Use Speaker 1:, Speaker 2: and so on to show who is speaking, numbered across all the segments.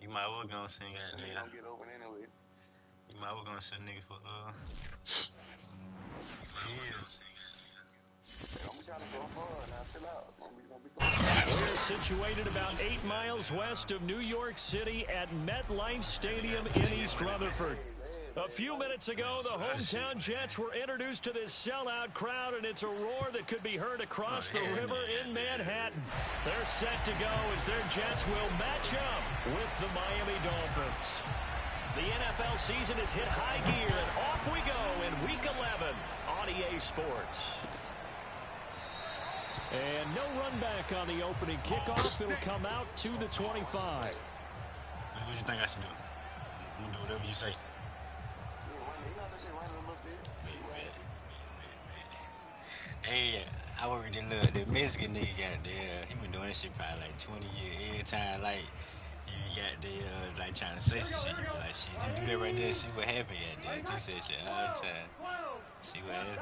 Speaker 1: You might well gonna sing that
Speaker 2: They
Speaker 1: nigga.
Speaker 2: don't get open anyway.
Speaker 1: You might well gonna sing nigga for
Speaker 3: We're situated about 8 miles west of New York City at MetLife Stadium in East Rutherford. A few minutes ago, the hometown Jets were introduced to this sellout crowd, and it's a roar that could be heard across the river in Manhattan. They're set to go as their Jets will match up with the Miami Dolphins. The NFL season has hit high gear, and off we go in Week 11 on EA Sports. And no run back on the opening kickoff. It'll come out to the 25.
Speaker 1: What do you think I should do? I'm gonna do whatever you say. Hey, I already look. The Mexican nigga got there. He been doing this shit probably like 20 years. Every time, like, you got there, like, trying to say some shit, you be like, shit, you do that right there, see what happened out there. He said shit all the time. See what happened.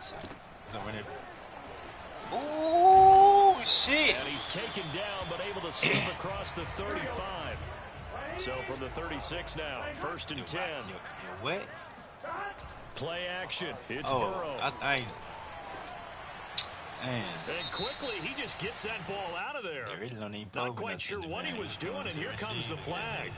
Speaker 1: So, we're gonna run it. Ooh, shit.
Speaker 3: And he's taken down, but able to slip across the 35. So from the 36 now, 1st and 10.
Speaker 1: What?
Speaker 3: Play action. It's Burrow.
Speaker 1: Man.
Speaker 3: And quickly, he just gets that ball out of there.
Speaker 1: Really don't need
Speaker 3: Not quite sure what he was doing, and here comes the flag.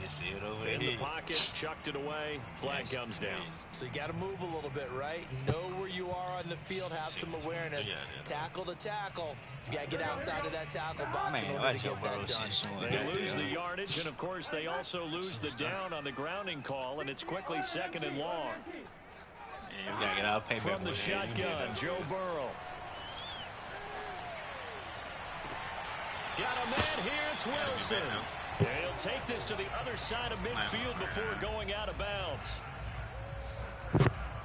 Speaker 3: In the pocket, chucked it away. Flag comes down.
Speaker 4: So you got to move a little bit, right? Know where you are on the field, have some awareness. Tackle to tackle. You got to get outside of that tackle box in order to get that done.
Speaker 3: They lose the yardage, and, of course, they also lose the down on the grounding call, and it's quickly 2nd and long.
Speaker 1: Yeah, we got to get our payback.
Speaker 3: From the shotgun, Joe Burrow. Got a man here, it's Wilson. He'll take this to the other side of midfield before going out of bounds.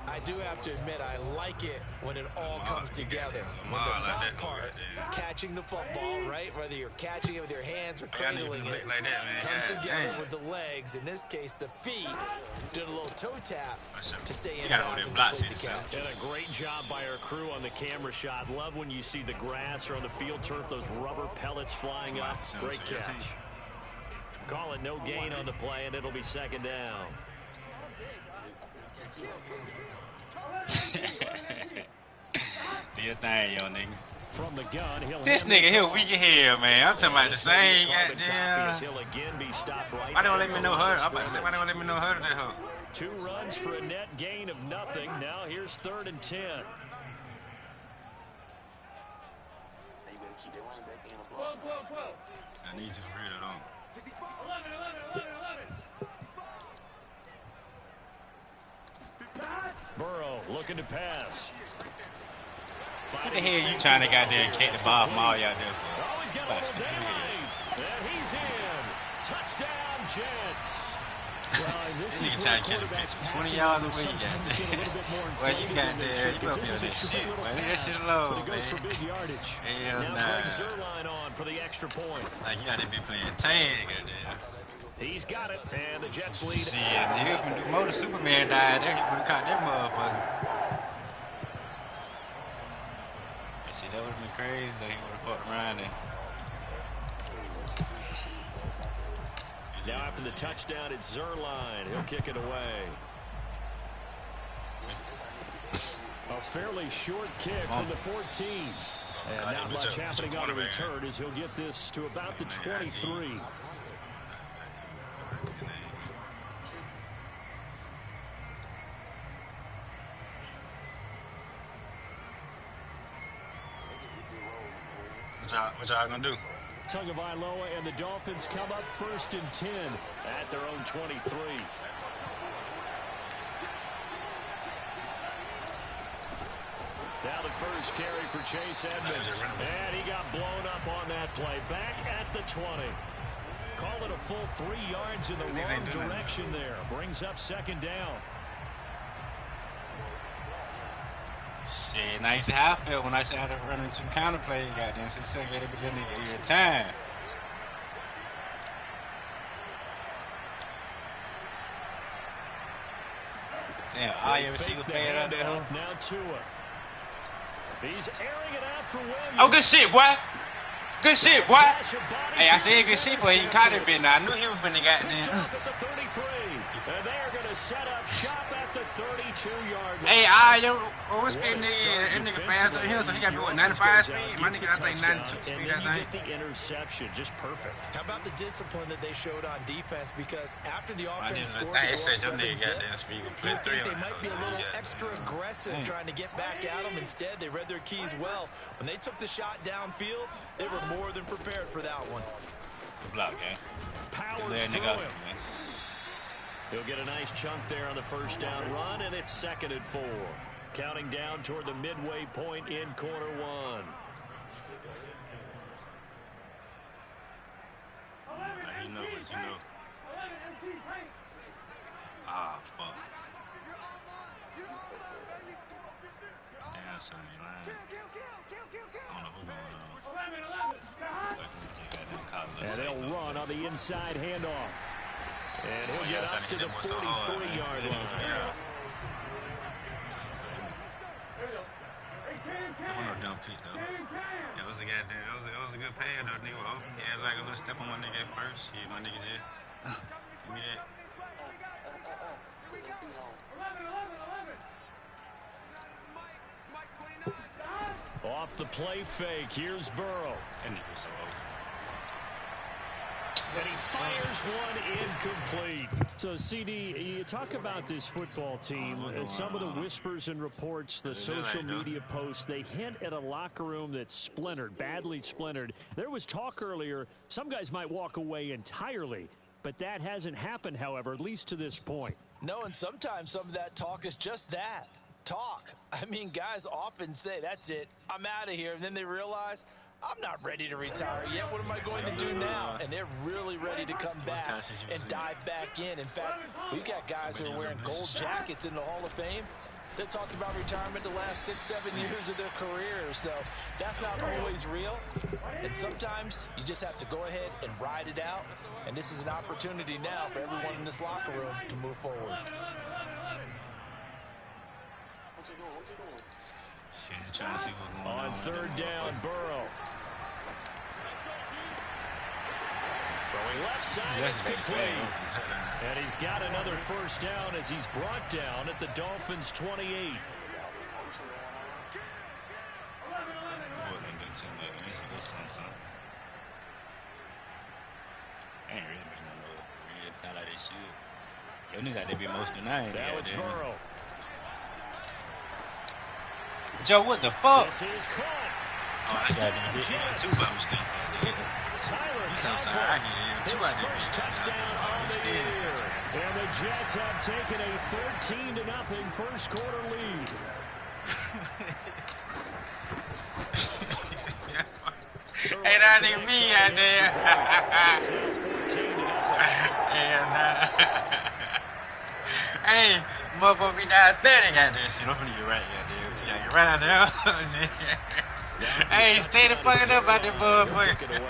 Speaker 4: I do have to admit, I like it when it all comes together. When the top part, catching the football, right, whether you're catching it with your hands or cradling it, comes together with the legs, in this case the feet, doing a little toe tap to stay in bounds and complete the catch.
Speaker 3: And a great job by our crew on the camera shot. Love when you see the grass or on the field turf, those rubber pellets flying up. Great catch. Call it no gain on the play, and it'll be 2nd down.
Speaker 1: Do your thing, yo, nigga.
Speaker 3: From the gun,
Speaker 1: this nigga here weak as hell, man. I'm talking about the same goddamn. Why don't let me know her? I'm about to say, why don't let me know her to that hoe?
Speaker 3: 2 runs for a net gain of nothing. Now here's 3rd and 10.
Speaker 1: I need you to read it on.
Speaker 3: Burrow looking to pass.
Speaker 1: What the hell you trying to goddamn kick the ball from all y'all there for?
Speaker 3: Oh, he's got a little daylight. And he's in. Touchdown, Jets.
Speaker 1: This nigga trying to catch a bitch 20 yards away, you got there. Well, you got there. You better be on that shit. Well, leave that shit alone, man. Hell nah.
Speaker 3: On for the extra point.
Speaker 1: Like, you got to be playing tag, goddamn.
Speaker 3: He's got it, and the Jets lead.
Speaker 1: Shit, nigga, when the motor Superman died there, he would have caught that motherfucker. See, that would have been crazy. Like, he would have fucked around there.
Speaker 3: Now after the touchdown, it's Zerline. He'll kick it away. A fairly short kick from the 14. And not much happening on the return as he'll get this to about the 23.
Speaker 1: What y'all gonna do?
Speaker 3: Tagovailoa and the Dolphins come up 1st and 10 at their own 23. Now the first carry for Chase Edmonds. And he got blown up on that play. Back at the 20. Call it a full 3 yards in the wrong direction there. Brings up 2nd down.
Speaker 1: Shit, nice how I felt when I started to run into counterplay, goddamn. So I got to be nigga every time. Damn, all you ever see was bad out there, huh?
Speaker 3: Now Tua. He's airing it out for Williams.
Speaker 1: Oh, good shit, boy. Good shit, boy. Hey, I said good shit, boy. He caught it, but I knew he was finna got
Speaker 3: Picked off at the 33. And they're going to set up shop at the 32-yard line.
Speaker 1: Hey, what's getting that nigga faster than him, so he got to be what, 95 speed? My nigga, I think 92 speed,
Speaker 3: and then you get the interception. Just perfect.
Speaker 4: How about the discipline that they showed on defense? Because after the offense scored,
Speaker 1: they said them niggas got that speed.
Speaker 4: You think they might be a little extra aggressive trying to get back at them. Instead, they read their keys well. When they took the shot downfield, they were more than prepared for that one.
Speaker 1: Good block, okay?
Speaker 3: Powers through him. He'll get a nice chunk there on the first down run, and it's 2nd and 4. Counting down toward the midway point in quarter one.
Speaker 1: You know. Ah, fuck. Damn, son, you lying. I don't know who's going on.
Speaker 3: And they'll run on the inside handoff. And he'll get up to the 43-yard line.
Speaker 1: Dumb pick, though. It was a good pass, though, nigga. He had like a little step on my nigga at first. Shit, my nigga just give me that.
Speaker 3: Off the play fake, here's Burrow.
Speaker 1: That nigga's so old.
Speaker 3: And he fires one incomplete. So, CD, you talk about this football team, some of the whispers and reports, the social media posts, they hint at a locker room that's splintered, badly splintered. There was talk earlier, some guys might walk away entirely, but that hasn't happened, however, at least to this point.
Speaker 4: No, and sometimes some of that talk is just that, talk. I mean, guys often say, that's it, I'm out of here, and then they realize, I'm not ready to retire yet. What am I going to do now? And they're really ready to come back and dive back in. In fact, we've got guys who are wearing gold jackets in the Hall of Fame that talked about retirement the last 6, 7 years of their careers. So that's not always real. And sometimes you just have to go ahead and ride it out. And this is an opportunity now for everyone in this locker room to move forward.
Speaker 3: On 3rd down, Burrow. Throwing left side, it's complete. And he's got another first down as he's brought down at the Dolphins' 28. Now it's Burrow.
Speaker 1: Joe, what the fuck?
Speaker 3: This is caught.
Speaker 1: Touchdown, Jets.
Speaker 3: Tyler Conklin, his first touchdown on the year. And the Jets have taken a 13-0 first quarter lead.
Speaker 1: Hey, that nigga me out there.
Speaker 3: It's now 14-0.
Speaker 1: Hey, motherfucker, be down 30 got that shit. I'm gonna get right here, dude. Yeah, get right out there. Hey, stay the fucking up out there, motherfucker.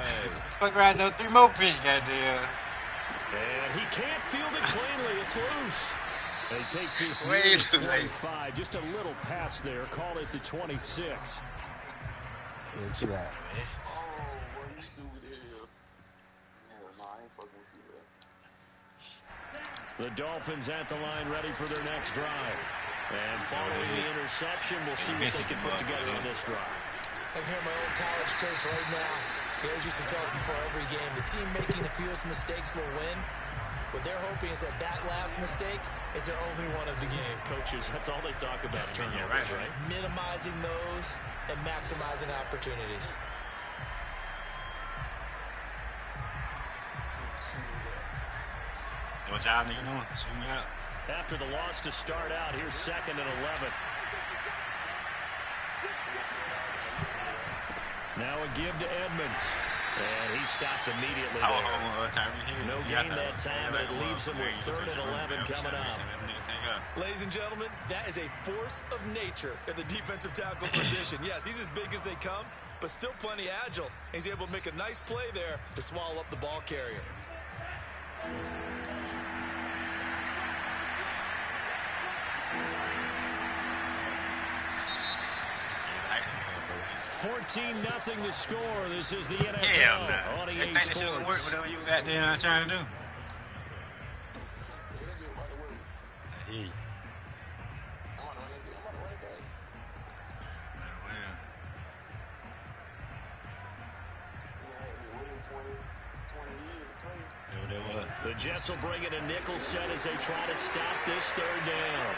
Speaker 1: Fuck around those 3 more picks, goddamn.
Speaker 3: And he can't field it cleanly. It's loose. And he takes this
Speaker 1: way too late.
Speaker 3: 25. Just a little pass there. Call it the 26.
Speaker 1: Yeah, chill out, man.
Speaker 3: The Dolphins at the line ready for their next drive. And following the interception, we'll see what they can put together on this drive.
Speaker 4: I hear my old college coach right now. He always used to tell us before every game, the team making the fewest mistakes will win. What they're hoping is that that last mistake is their only one of the game.
Speaker 3: Coaches, that's all they talk about, turnovers, right?
Speaker 4: Minimizing those and maximizing opportunities.
Speaker 1: What y'all nigga doing? Shoot me up.
Speaker 3: After the loss to start out, here's 2nd and 11. Now a give to Edmonds. And he stopped immediately there. No gain that time, but it leaves him with 3rd and 11 coming up.
Speaker 4: Ladies and gentlemen, that is a force of nature in the defensive tackle position. Yes, he's as big as they come, but still plenty agile. He's able to make a nice play there to swallow up the ball carrier.
Speaker 3: 14-0 the score. This is the NFL.
Speaker 1: Hell no.
Speaker 3: On
Speaker 1: They
Speaker 3: EA
Speaker 1: think this shit
Speaker 3: Sports.
Speaker 1: gonna work, whatever you got there trying to do. Hey.
Speaker 3: The Jets will bring in a nickel set as they try to stop this third down.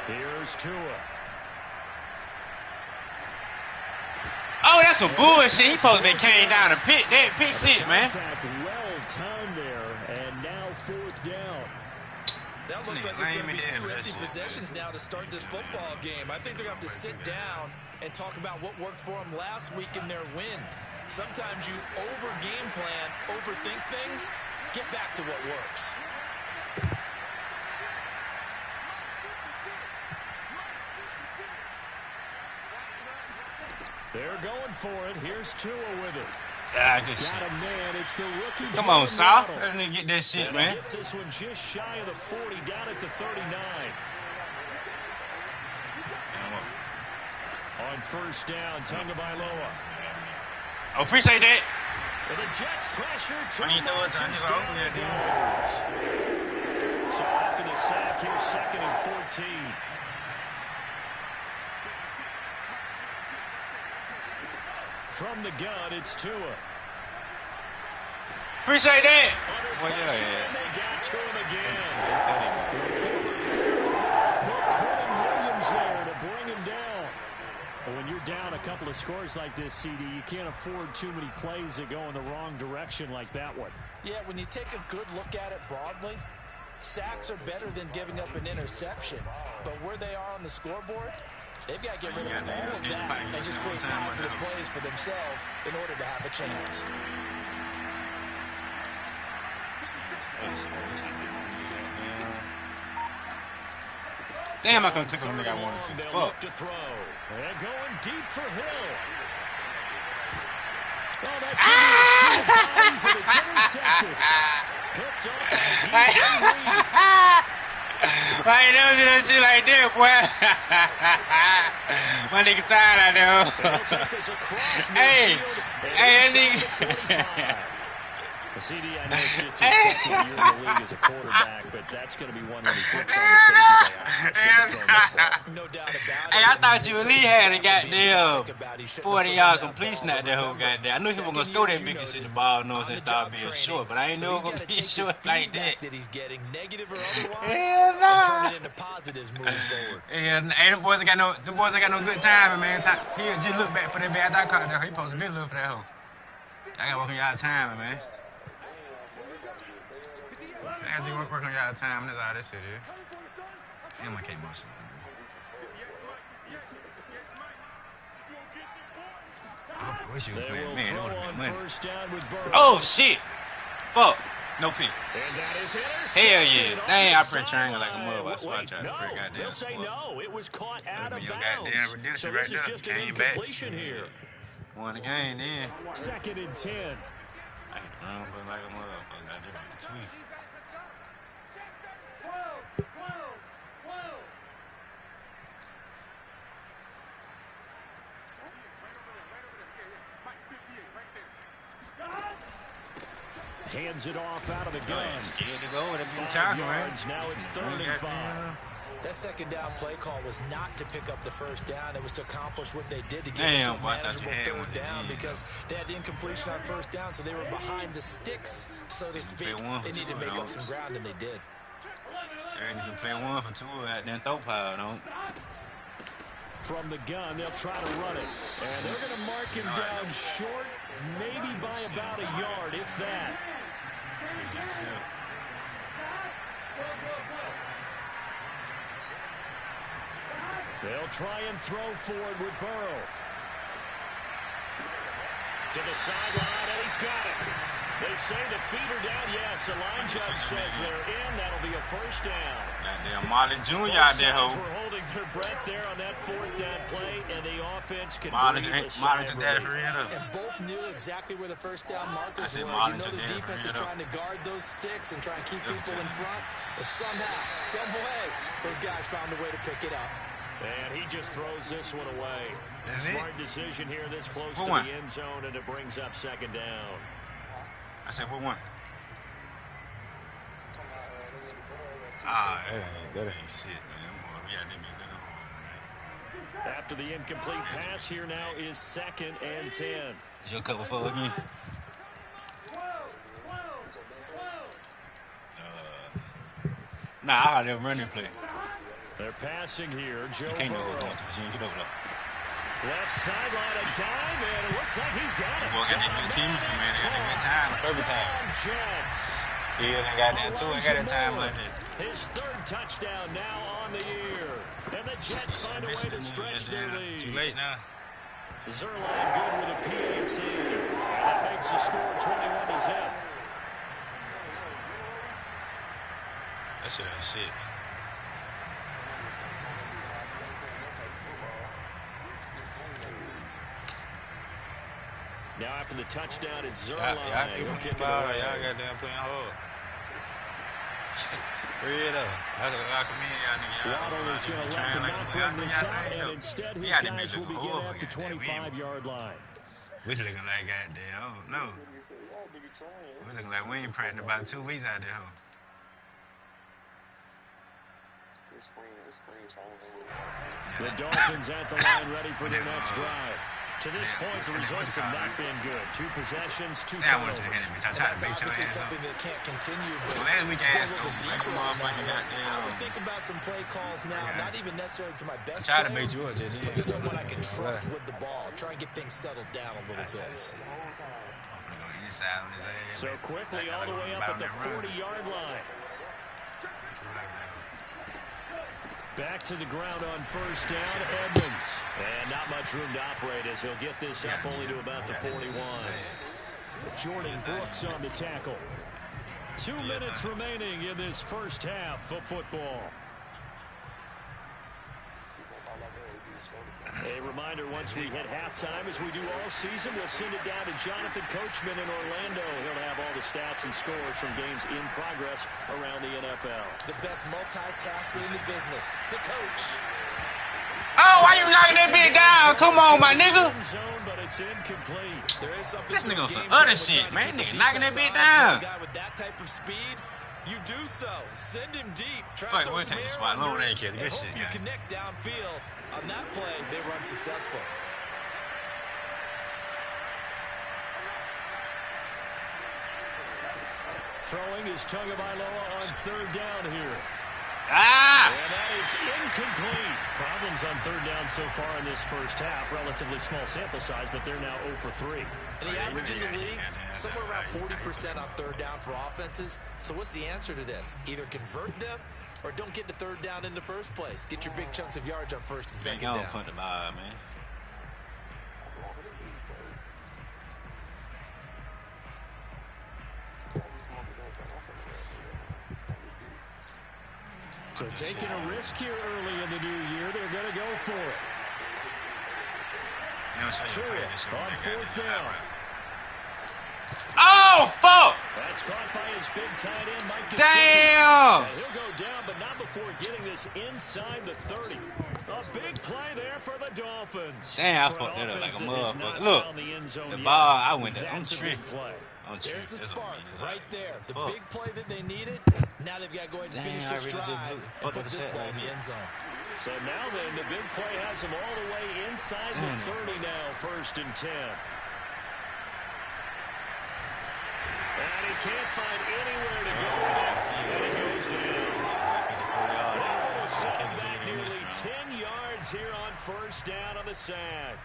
Speaker 3: Here's Tua.
Speaker 1: Oh, that's some bullshit. He supposed to be came down and pick six, man.
Speaker 3: Well timed there, and now fourth down.
Speaker 4: That looks like it's going to be 2 empty possessions now to start this football game. I think they're going to have to sit down and talk about what worked for them last week in their win. Sometimes you over-game plan, overthink things, get back to what works.
Speaker 3: They're going for it. Here's Tua with it.
Speaker 1: Yeah,
Speaker 3: Got a man. It's the rookie.
Speaker 1: come on, Sal. Let me get that shit, man.
Speaker 3: Gets this one just shy of the 40, down at the 39. On first down, Tagovailoa.
Speaker 1: Oh, appreciate that.
Speaker 3: And the Jets pressure.
Speaker 1: When you throw it, turn it open there, dude.
Speaker 3: So after the sack, here's 2nd and 14. From the gun, it's Tua.
Speaker 1: Appreciate that.
Speaker 3: Well,
Speaker 1: yeah.
Speaker 3: They got to him again. Quentin Williams there to bring him down. But when you're down a couple of scores like this, CD, you can't afford too many plays that go in the wrong direction like that one.
Speaker 4: Yeah, when you take a good look at it broadly, sacks are better than giving up an interception. But where they are on the scoreboard, they've got to get rid of all of that and just create positive plays for themselves in order to have a chance.
Speaker 1: Damn, I couldn't click on the nigga I wanted to.
Speaker 3: They'll
Speaker 1: Fuck.
Speaker 3: look to throw. And going deep for Hill. Oh, that's and it's intercepted. Picked up by DJ
Speaker 1: I ain't never seen that shit like that, boy. My nigga tired out there. Hey, that nigga.
Speaker 3: CD, I know it's just his second year in the league as a quarterback, but that's going to be one when he flips on the tape. He's like,
Speaker 4: no doubt about it.
Speaker 1: Hey, I thought you really had a goddamn 40-yard completion out there, whole goddamn. I knew he was going to throw that big shit the ball nose and start being short, but I ain't know it was going to be short like that.
Speaker 4: That he's getting negative or otherwise,
Speaker 1: Hell no.
Speaker 4: and turn it into positives moving forward.
Speaker 1: Yeah, hey, them boys ain't got no good timing, man. He just look back for that bad I caught that. He supposed to be looking for that hoe. I got to work on y'all timing, man. I just work on y'all time. That's all this shit is. Damn, I can't bust it. Wish you was playing. Man, it would have been money. Oh, shit. Fuck. No pick. Hell yeah. Dang, I print triangle like a mother. I swear I tried to print goddamn.
Speaker 3: They'll say no. It was caught out of
Speaker 1: bounds.
Speaker 3: So this is just an incompletion here.
Speaker 1: Won the game then.
Speaker 3: 2nd and 10.
Speaker 1: I can run but like a motherfucker. I just tweet.
Speaker 3: Hands it off out of the gun.
Speaker 1: Scared to go with it.
Speaker 3: 5 yards. Now it's 3rd and 5.
Speaker 4: That second down play call was not to pick up the first down. It was to accomplish what they did to get into a manageable third down because they had the incompletion on first down, so they were behind the sticks, so to speak. They needed to make up some ground, and they did.
Speaker 1: And you can play 1 for 2 at that throw pile, don't.
Speaker 3: From the gun, they'll try to run it. And they're going to mark him down short, maybe by about a yard, if that. They'll try and throw forward with Burrow. To the sideline, and he's got it. They say the feet are down. Yes, the line judge says they're in. That'll be a first down.
Speaker 1: Goddamn Marley Jr. out there, ho.
Speaker 3: We're holding out of breath there on that fourth down play, and the offense can
Speaker 1: Marlon
Speaker 3: breathe a sigh
Speaker 1: Marlon
Speaker 3: of
Speaker 1: took that
Speaker 3: relief.
Speaker 1: for real.
Speaker 4: And both knew exactly where the first down markers were. You
Speaker 1: Marlon
Speaker 4: know the
Speaker 1: took that
Speaker 4: defense
Speaker 1: for
Speaker 4: is
Speaker 1: real.
Speaker 4: trying to guard those sticks and try and keep people in front. But somehow, some way, those guys found a way to pick it up.
Speaker 3: And he just throws this one away.
Speaker 1: That's
Speaker 3: Smart
Speaker 1: it.
Speaker 3: decision here this close
Speaker 1: What
Speaker 3: to
Speaker 1: one?
Speaker 3: the end zone, and it brings up second down.
Speaker 1: I said, what one? Ah, that ain't shit, man. Yeah, they be looking hard,
Speaker 3: After the incomplete pass, here now is 2nd and 10.
Speaker 1: Is your cover full again? Nah, I got them running play.
Speaker 3: They're passing here. Joe
Speaker 1: You can't know what's
Speaker 3: Burrow.
Speaker 1: going to. You get over there.
Speaker 3: Left sideline, a dive, and it looks like he's got it.
Speaker 1: Boy, got that good team, man. They got a good time. Perfect time.
Speaker 3: Jets.
Speaker 1: He ain't got that too. Ain't got that time like that.
Speaker 3: His third touchdown now on the year. And the Jets find a way to stretch their lead.
Speaker 1: Too late now.
Speaker 3: Zerline good with a PAT. And that makes the score 21-0.
Speaker 1: That shit ain't shit.
Speaker 3: Now after the touchdown, it's Zerline.
Speaker 1: Y'all keep ball. Y'all goddamn playing hard. Real though. I commend y'all niggas.
Speaker 3: Waddle is going to let them not bring this out, and instead his guys will begin at the 25-yard line.
Speaker 1: We looking like goddamn, oh no. We looking like we ain't practicing about 2 weeks out there, huh?
Speaker 3: The Dolphins at the line ready for their next drive. To this point, the results have not been good. 2 possessions, 2 turnovers.
Speaker 4: That's obviously something that can't continue. But
Speaker 1: last week I asked
Speaker 4: a little
Speaker 1: him,
Speaker 4: deeper
Speaker 1: like,
Speaker 4: on that,
Speaker 1: goddamn.
Speaker 4: I would think about some play calls now, not even necessarily to my best
Speaker 1: Try to
Speaker 4: player,
Speaker 1: make you up, JD.
Speaker 4: but to someone I can trust with the ball. Try and get things settled down a little bit.
Speaker 3: So quickly all the way up at the 40-yard line. Back to the ground on first down, Edmonds. And not much room to operate as he'll get this up only to about the 41. Jordan Brooks on the tackle. 2 minutes remaining in this first half of football. A reminder, once we hit halftime, as we do all season, we'll send it down to Jonathan Coachman in Orlando. He'll have all the stats and scores from games in progress around the NFL.
Speaker 4: The best multitasker in the business, the coach.
Speaker 1: Oh, why you knocking that bitch down? Come on, my nigga.
Speaker 3: Zone, but it's incomplete.
Speaker 4: There is something
Speaker 1: This
Speaker 4: to
Speaker 1: nigga on
Speaker 4: the
Speaker 1: some
Speaker 4: game
Speaker 1: other
Speaker 4: plan
Speaker 1: shit,
Speaker 4: with
Speaker 1: man.
Speaker 4: trying to
Speaker 1: Nigga
Speaker 4: keep
Speaker 1: knocking that
Speaker 4: defense
Speaker 1: bitch
Speaker 4: honest.
Speaker 1: down.
Speaker 4: With a guy with that type of speed, you do so. Send him deep. Try
Speaker 1: Wait,
Speaker 4: to
Speaker 1: we'll
Speaker 4: throw some
Speaker 1: take the
Speaker 4: air
Speaker 1: spot.
Speaker 4: under
Speaker 1: Long
Speaker 4: it,
Speaker 1: range kid.
Speaker 4: and
Speaker 1: Good
Speaker 4: hope
Speaker 1: shit,
Speaker 4: you
Speaker 1: guy.
Speaker 4: connect downfield. On that play, they were unsuccessful.
Speaker 3: Throwing is Tagovailoa on third down here.
Speaker 1: Ah!
Speaker 3: And that is incomplete. Problems on third down so far in this first half. Relatively small sample size, but they're now 0 for 3.
Speaker 4: And the average in the league, somewhere around 40% on third down for offenses. So what's the answer to this? Either convert them or don't get to third down in the first place. Get your big chunks of yards on first and second down.
Speaker 1: Punt the ball, man.
Speaker 3: So taking a risk here early in the new year, they're going to go for it. Tua on fourth down.
Speaker 1: Oh, fuck!
Speaker 3: That's caught by his big tight end, Mike Gesicki.
Speaker 1: Damn!
Speaker 3: He'll go down, but not before getting this inside the 30. A big play there for the Dolphins.
Speaker 1: Damn, I
Speaker 3: For
Speaker 1: fucked
Speaker 3: an
Speaker 1: that up like a
Speaker 3: offense that has not
Speaker 1: motherfucker. Look,
Speaker 3: found the end zone
Speaker 1: the
Speaker 3: yet.
Speaker 1: ball, I went there. I'm
Speaker 3: That's a
Speaker 1: tripping.
Speaker 3: big play.
Speaker 4: There's the spark right there. The big play that they needed. Now they've got to go ahead and finish
Speaker 1: Damn, I
Speaker 4: this
Speaker 1: really
Speaker 4: drive
Speaker 1: did
Speaker 4: and put this ball in the end zone.
Speaker 3: So now then, the big play has them all the way inside the 30 now, 1st and 10. And he can't find anywhere to go with it, and he goes down. Able to send back nearly 10 yards here on first down on the sack.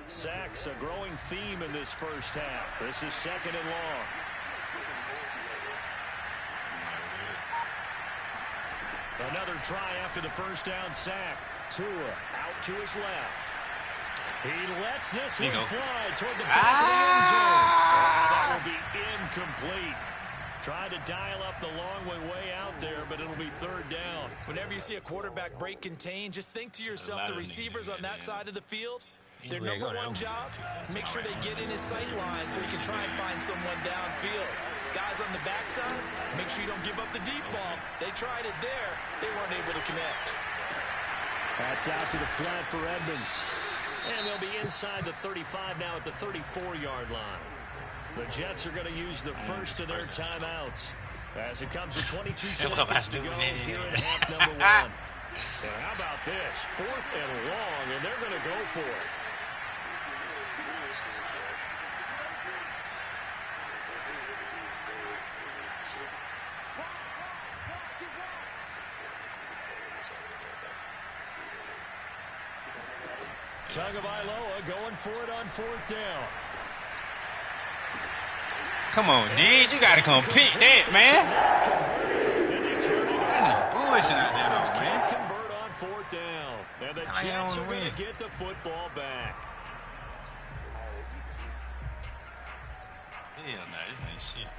Speaker 3: Sacks a growing theme in this first half. This is 2nd and long. Another try after the first down sack. Tua out to his left. He lets this one fly toward the back of the end zone. And that will be incomplete. Tried to dial up the long way out there, but it'll be third down.
Speaker 4: Whenever you see a quarterback break contain, just think to yourself, the receivers on that side of the field, their number one job, make sure they get in his sight line so he can try and find someone downfield. Guys on the backside, make sure you don't give up the deep ball. They tried it there. They weren't able to connect.
Speaker 3: That's out to the flat for Edmonds. And they'll be inside the 35 now at the 34-yard line. The Jets are going to use the first of their timeouts as it comes with 22 seconds to go here in half number 1. And how about this? 4th and long, and they're going to go for it. Tagovailoa going for it on 4th down.
Speaker 1: Come on, dude. You got to compete that, man. Bullshit out there, though, man.
Speaker 3: Can't convert on 4th down. And the Jets are going to get the football back.
Speaker 1: Hell no, this ain't shit.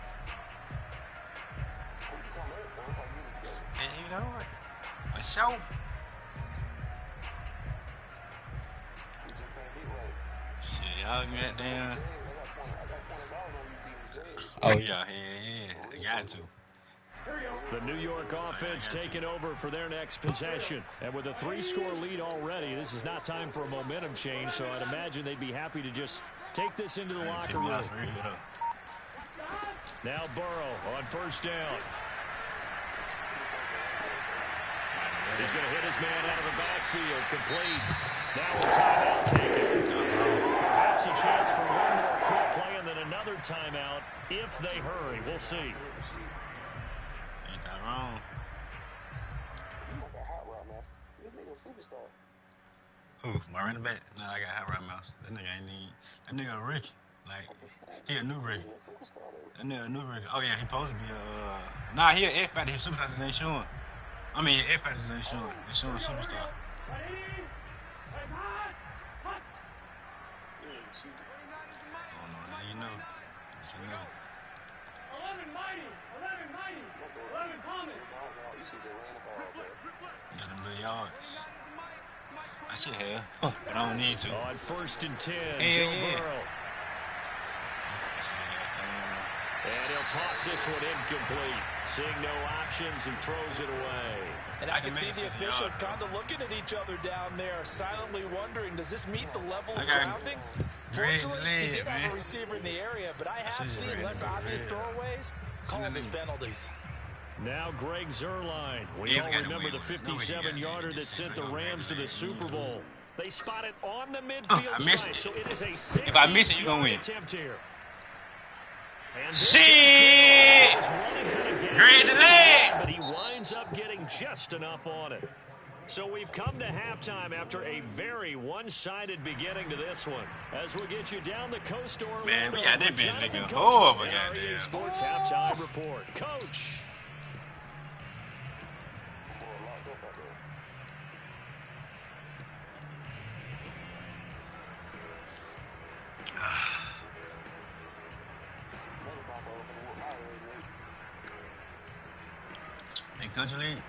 Speaker 1: And you know what? For sure. Shit, y'all got down. Oh, yeah. I got to.
Speaker 3: The New York offense taking over for their next possession. And with a 3-score lead already, this is not time for a momentum change, so I'd imagine they'd be happy to just take this into the locker room. Now Burrow on 1st down. He's going to hit his man out of the backfield, complete. Now a timeout taken. Perhaps a chance for one more quick play and then another timeout if they hurry. We'll see.
Speaker 1: Ain't that wrong. Who? My running back? No, I got hot rod mouse. That nigga ain't need. That nigga a Ricky. Like, he a new Ricky. That nigga a new Ricky. Oh, yeah, he supposed to be a. Nah, he a F-back. His superstars ain't showing. I mean, F-back ain't showing. He's showing superstar. You know. You know. 11 mighty, 11 Thomas. Got them little yards. I should have, but I don't need to.
Speaker 3: On 1st and 10, Joe Burrow. And he'll toss this one incomplete. Seeing no options, he throws it away.
Speaker 4: And I can see the officials kind of looking at each other down there, silently wondering, does this meet the level of grounding? Fortunately, he did have a receiver in the area, but I have seen less obvious throwaways calling these penalties.
Speaker 3: Now Greg Zuerlein. We all remember the 57-yarder that sent the Rams to the Super Bowl. They spot it on the midfield stripe, so it is a 60-yard
Speaker 1: if I miss it, you're going to win.
Speaker 3: Attempt here.
Speaker 1: Shit! Great delay!
Speaker 3: But he winds up getting just enough on it. So we've come to halftime after a very one-sided beginning to this one. As we'll get you down the coast to Orlando.
Speaker 1: Man, we got that bitch nigga horrible, goddamn.
Speaker 3: Sports halftime report. Coach.
Speaker 1: Hey, Country League.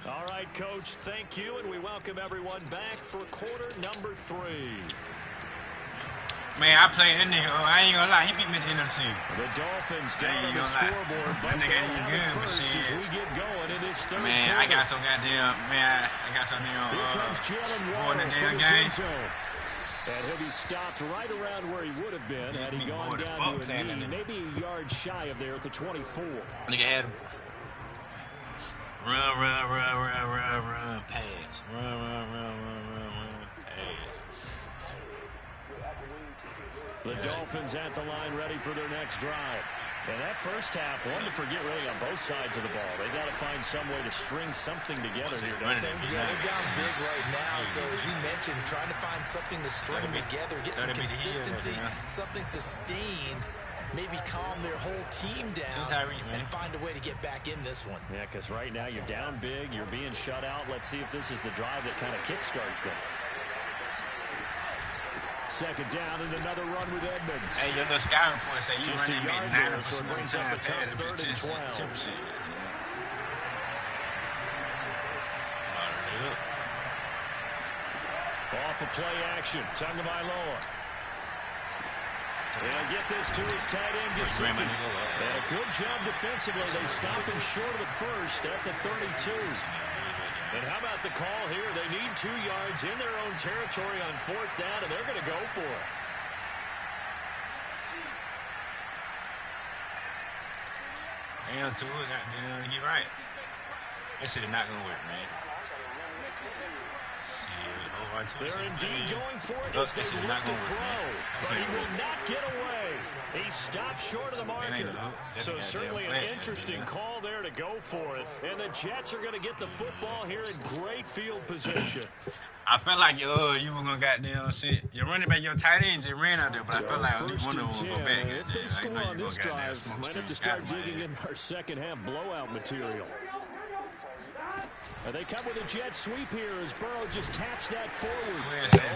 Speaker 3: All right, Coach, thank you, and we welcome everyone back for quarter number 3.
Speaker 1: Man, I played that nigga. I ain't gonna lie, he beat me at the end of the season.
Speaker 3: The Dolphins down on the scoreboard, but
Speaker 1: that nigga ain't good, but
Speaker 3: first as we get going in this third
Speaker 1: man,
Speaker 3: quarter.
Speaker 1: I got some goddamn, man, I got some damn,
Speaker 3: Here comes Jalen
Speaker 1: more
Speaker 3: Waddle
Speaker 1: than
Speaker 3: for
Speaker 1: damn
Speaker 3: the
Speaker 1: game.
Speaker 3: zone. And he'll be stopped right around where he would have been had he gone down to a knee, maybe a yard shy of there at the 24.
Speaker 1: Nigga had run, pass. Run, pass.
Speaker 3: The Dolphins at the line ready for their next drive. And that first half, one to forget really on both sides of the ball. They got to find some way to string something together here, don't they?
Speaker 4: Yeah, they're down big right now. So as you mentioned, trying to find something to string together, get some consistency, something sustained, maybe calm their whole team down and find a way to get back in this one.
Speaker 3: Yeah, because right now you're down big, you're being shut out. Let's see if this is the drive that kind of kickstarts them. Second down and another run with Edmonds.
Speaker 1: Hey, your little scouting report say you
Speaker 3: Just a
Speaker 1: running
Speaker 3: yard
Speaker 1: maybe
Speaker 3: there, so it
Speaker 1: 90% of the
Speaker 3: brings up
Speaker 1: time,
Speaker 3: a tough
Speaker 1: passing
Speaker 3: 3rd and 12.
Speaker 1: 10%.
Speaker 3: Off of play action, Tagovailoa. They'll get this to his tight end, Gesicki. And a good job defensively. They stopped him short of the first at the 32. And how about the call here? They need 2 yards in their own territory on 4th down, and they're going to go for it.
Speaker 1: Damn, too. Get right. This shit is not going to work, man.
Speaker 3: They're indeed going for it as they look to throw, but he will not get away. He stopped short of the marker. So certainly an interesting call there to go for it. And the Jets are going to get the football here in great field position.
Speaker 1: I felt like you were going to goddamn shit. You're running back your tight ends and ran out there, but I felt like only one of them will go back.
Speaker 3: If they score on this drive, might have to start digging in our second half blowout material. They come with a jet sweep here as Burrow just taps that forward.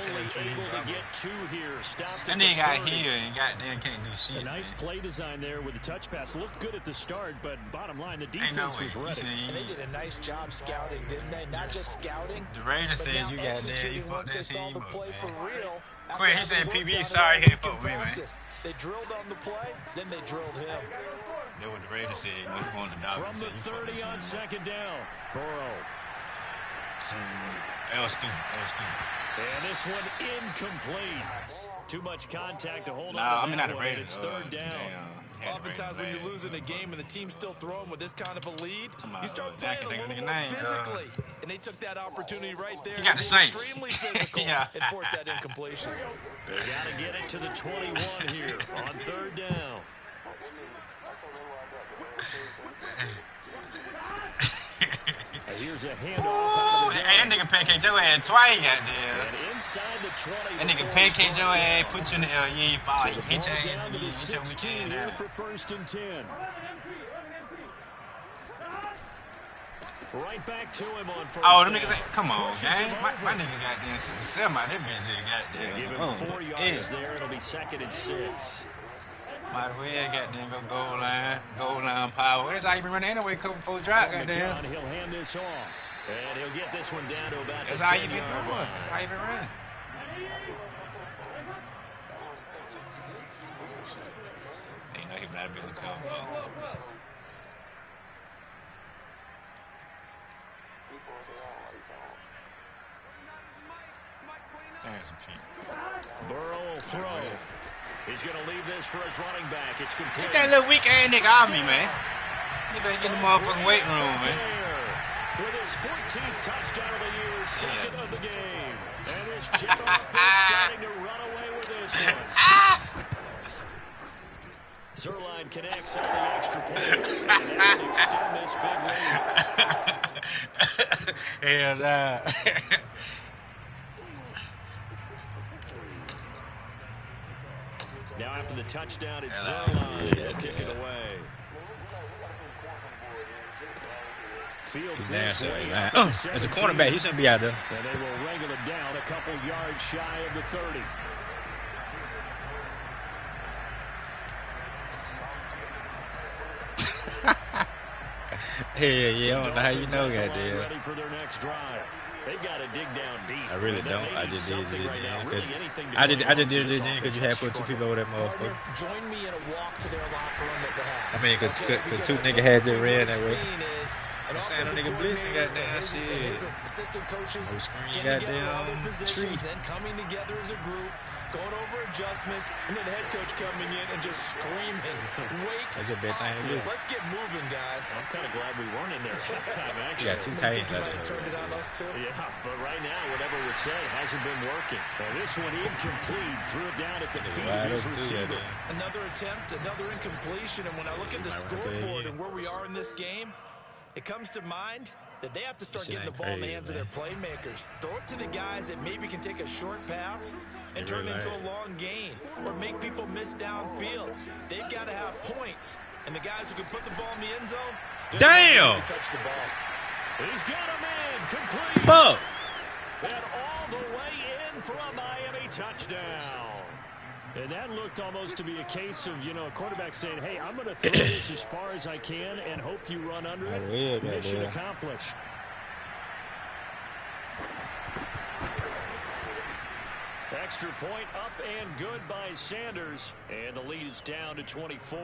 Speaker 3: Only able to get 2 here. Stopped at
Speaker 1: and then got here and goddamn can't do shit.
Speaker 3: A nice play design there with the touch pass. Looked good at the start, but bottom line, the defense was ready.
Speaker 4: And they did a nice job scouting, didn't they? Not just scouting.
Speaker 1: The Raiders says you got there. You fucked that
Speaker 4: team up, man.
Speaker 1: Quinn, he said PB, sorry, he didn't fuck with me, man.
Speaker 4: They drilled on the play, then they drilled him.
Speaker 1: That's what the Raiders said.
Speaker 3: From the 30 on second down, Burrow.
Speaker 1: That was stupid.
Speaker 3: And this one incomplete. Too much contact to hold on.
Speaker 1: I mean, not a Raider.
Speaker 3: It's 3rd down.
Speaker 4: Oftentimes when you're losing a game and the team's still throwing with this kind of a lead, you start playing a little more physically. And they took that opportunity right there.
Speaker 1: You got the Saints.
Speaker 4: Extremely physical and forced that incompletion.
Speaker 3: They got to get it to the 21 here on 3rd down. Here's a handoff out of the
Speaker 1: that nigga pancake your ass twice out there.
Speaker 3: And inside the 20.
Speaker 1: That nigga pancake your ass, put you in the air, you ain't fall.
Speaker 3: So
Speaker 1: hit your ass
Speaker 3: down
Speaker 1: and
Speaker 3: to
Speaker 1: you
Speaker 3: the
Speaker 1: hit your
Speaker 3: 16
Speaker 1: weekend
Speaker 3: here
Speaker 1: out.
Speaker 3: for 1st and 10. Right back to him on 1st.
Speaker 1: Oh, them niggas say, come on, gang. My nigga got there. Sell my that bitch got there.
Speaker 3: Give him 4 yards there. It'll be 2nd and 6.
Speaker 1: Might as well goddamn go goal line power. That's how you been running anyway, couple 4 drop, goddamn.
Speaker 3: He'll hand this off. And he'll get this one down to about the 10-yard line.
Speaker 1: That's how you been doing. That's how you been running. Ain't no he not able to come. There's some feet.
Speaker 3: Burrow will throw. He's going to leave this for his running back. It's complete.
Speaker 1: Get that little weak ass nigga off me, man. You better get in the motherfucking weight room, man.
Speaker 3: With his 14th touchdown of the year, 2nd of the game. And his Jet offense starting to run away with this one. Zerline connects on the extra point. And that will extend this big lead.
Speaker 1: And,
Speaker 3: now after the touchdown, it's Zerline. He'll kick it away. Fields this way.
Speaker 1: As a cornerback, he shouldn't be out there.
Speaker 3: And they will wrangle it down a couple yards shy of the 30.
Speaker 1: Yeah, I don't know how you know that, dude.
Speaker 3: Ready for their next drive. They've got to dig down deep.
Speaker 1: I really don't. I just did it.
Speaker 3: I
Speaker 1: just did it because you had put 2 people over that motherfucker.
Speaker 4: Join me in a walk to their locker room at the half.
Speaker 1: I mean, because 2 niggas had just ran that way. I'm saying the nigga blitzing goddamn shit.
Speaker 4: Assistant coaches
Speaker 1: goddamn tree.
Speaker 4: Then coming together as a group, going over adjustments, and then the head coach coming in and just screaming, "Wake
Speaker 1: That's a bad thing to do.
Speaker 4: Let's get moving, guys."
Speaker 3: I'm kind of glad we weren't in there halftime, actually.
Speaker 1: You got 2 tight ends out there.
Speaker 4: Turned it on us too.
Speaker 3: Yeah, but right now, whatever was said hasn't been working. Now, this one incomplete. Threw it down at the feet of his receiver.
Speaker 4: Another attempt, another incompletion, and when I look at the scoreboard and where we are in this game, it comes to mind that they have to start getting the ball in the hands of their playmakers. Throw it to the guys that maybe can take a short pass and turn it into a long gain or make people miss downfield. They've got to have points. And the guys who can put the ball in the end zone,
Speaker 1: damn!
Speaker 4: To touch the ball.
Speaker 3: He's got a man complete.
Speaker 1: Fuck!
Speaker 3: And all the way in for a Miami touchdown. And that looked almost to be a case of, you know, a quarterback saying, hey, I'm going to throw this as far as I can and hope you run under it. Mission accomplished. Extra point up and good by Sanders. And the lead is down to 24.